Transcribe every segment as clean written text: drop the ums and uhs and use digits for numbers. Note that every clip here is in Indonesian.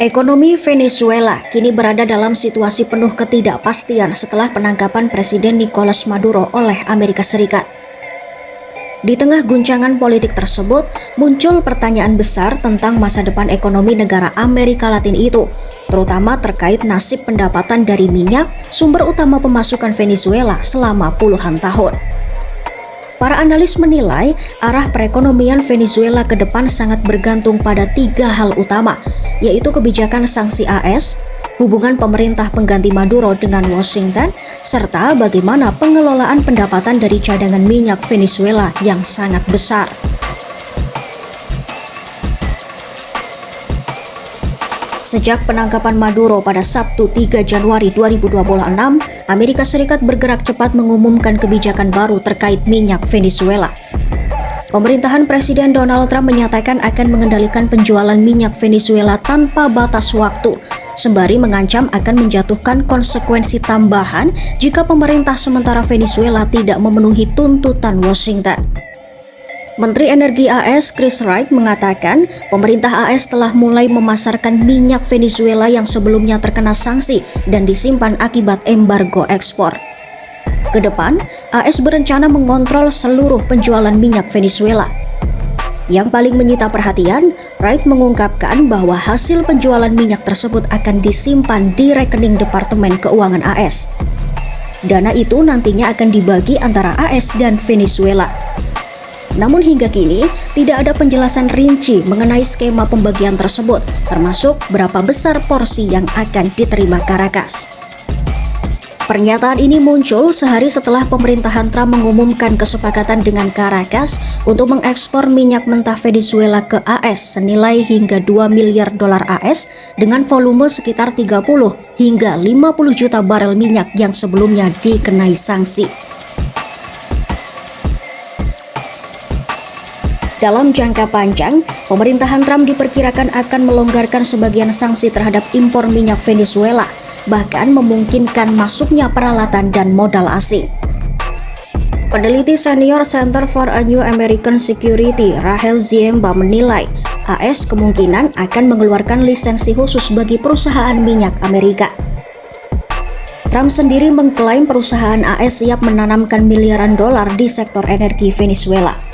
Ekonomi Venezuela kini berada dalam situasi penuh ketidakpastian setelah penangkapan Presiden Nicolas Maduro oleh Amerika Serikat. Di tengah guncangan politik tersebut, muncul pertanyaan besar tentang masa depan ekonomi negara Amerika Latin itu, terutama terkait nasib pendapatan dari minyak, sumber utama pemasukan Venezuela selama puluhan tahun. Para analis menilai arah perekonomian Venezuela ke depan sangat bergantung pada 3 hal utama, yaitu kebijakan sanksi AS, hubungan pemerintah pengganti Maduro dengan Washington, serta bagaimana pengelolaan pendapatan dari cadangan minyak Venezuela yang sangat besar. Sejak penangkapan Maduro pada Sabtu 3 Januari 2026, Amerika Serikat bergerak cepat mengumumkan kebijakan baru terkait minyak Venezuela. Pemerintahan Presiden Donald Trump menyatakan akan mengendalikan penjualan minyak Venezuela tanpa batas waktu, sembari mengancam akan menjatuhkan konsekuensi tambahan jika pemerintah sementara Venezuela tidak memenuhi tuntutan Washington. Menteri Energi AS Chris Wright mengatakan pemerintah AS telah mulai memasarkan minyak Venezuela yang sebelumnya terkena sanksi dan disimpan akibat embargo ekspor. Kedepan, AS berencana mengontrol seluruh penjualan minyak Venezuela. Yang paling menyita perhatian, Wright mengungkapkan bahwa hasil penjualan minyak tersebut akan disimpan di rekening Departemen Keuangan AS. Dana itu nantinya akan dibagi antara AS dan Venezuela. Namun hingga kini, tidak ada penjelasan rinci mengenai skema pembagian tersebut, termasuk berapa besar porsi yang akan diterima Caracas. Pernyataan ini muncul sehari setelah pemerintahan Trump mengumumkan kesepakatan dengan Caracas untuk mengekspor minyak mentah Venezuela ke AS senilai hingga 2 miliar dolar AS dengan volume sekitar 30 hingga 50 juta barel minyak yang sebelumnya dikenai sanksi. Dalam jangka panjang, pemerintahan Trump diperkirakan akan melonggarkan sebagian sanksi terhadap impor minyak Venezuela, bahkan memungkinkan masuknya peralatan dan modal asing. Peneliti senior Center for a New American Security, Rachel Ziemba menilai AS kemungkinan akan mengeluarkan lisensi khusus bagi perusahaan minyak Amerika. Trump sendiri mengklaim perusahaan AS siap menanamkan miliaran dolar di sektor energi Venezuela.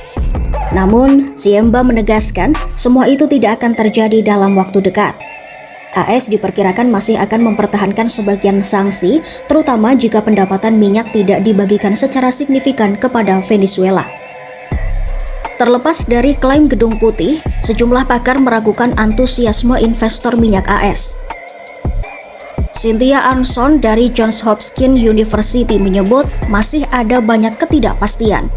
Namun, Ziemba menegaskan semua itu tidak akan terjadi dalam waktu dekat. AS diperkirakan masih akan mempertahankan sebagian sanksi, terutama jika pendapatan minyak tidak dibagikan secara signifikan kepada Venezuela. Terlepas dari klaim Gedung Putih, sejumlah pakar meragukan antusiasme investor minyak AS. Cynthia Arnson dari Johns Hopkins University menyebut masih ada banyak ketidakpastian.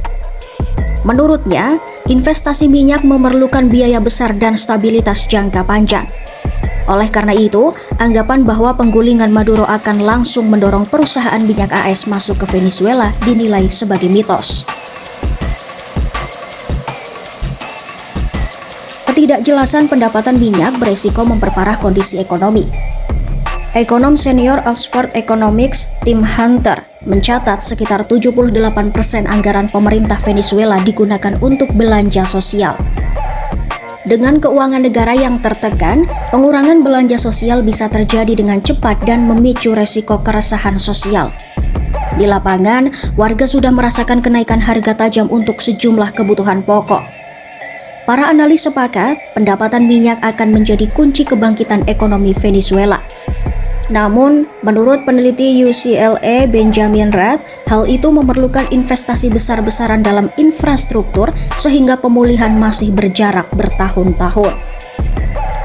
Menurutnya, investasi minyak memerlukan biaya besar dan stabilitas jangka panjang. Oleh karena itu, anggapan bahwa penggulingan Maduro akan langsung mendorong perusahaan minyak AS masuk ke Venezuela dinilai sebagai mitos. Ketidakjelasan pendapatan minyak beresiko memperparah kondisi ekonomi. Ekonom senior Oxford Economics Tim Hunter mencatat sekitar 78% anggaran pemerintah Venezuela digunakan untuk belanja sosial. Dengan keuangan negara yang tertekan, pengurangan belanja sosial bisa terjadi dengan cepat dan memicu resiko keresahan sosial. Di lapangan, warga sudah merasakan kenaikan harga tajam untuk sejumlah kebutuhan pokok. Para analis sepakat, pendapatan minyak akan menjadi kunci kebangkitan ekonomi Venezuela. Namun, menurut peneliti UCLA Benjamin Redd, hal itu memerlukan investasi besar-besaran dalam infrastruktur sehingga pemulihan masih berjarak bertahun-tahun.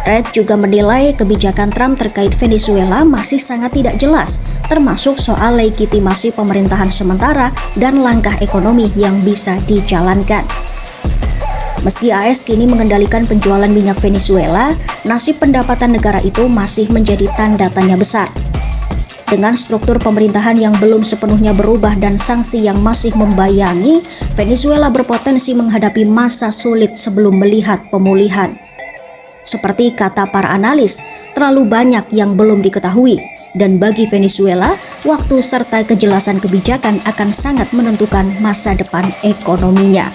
Redd juga menilai kebijakan Trump terkait Venezuela masih sangat tidak jelas, termasuk soal legitimasi pemerintahan sementara dan langkah ekonomi yang bisa dijalankan. Meski AS kini mengendalikan penjualan minyak Venezuela, nasib pendapatan negara itu masih menjadi tanda tanya besar. Dengan struktur pemerintahan yang belum sepenuhnya berubah dan sanksi yang masih membayangi, Venezuela berpotensi menghadapi masa sulit sebelum melihat pemulihan. Seperti kata para analis, terlalu banyak yang belum diketahui, dan bagi Venezuela, waktu serta kejelasan kebijakan akan sangat menentukan masa depan ekonominya.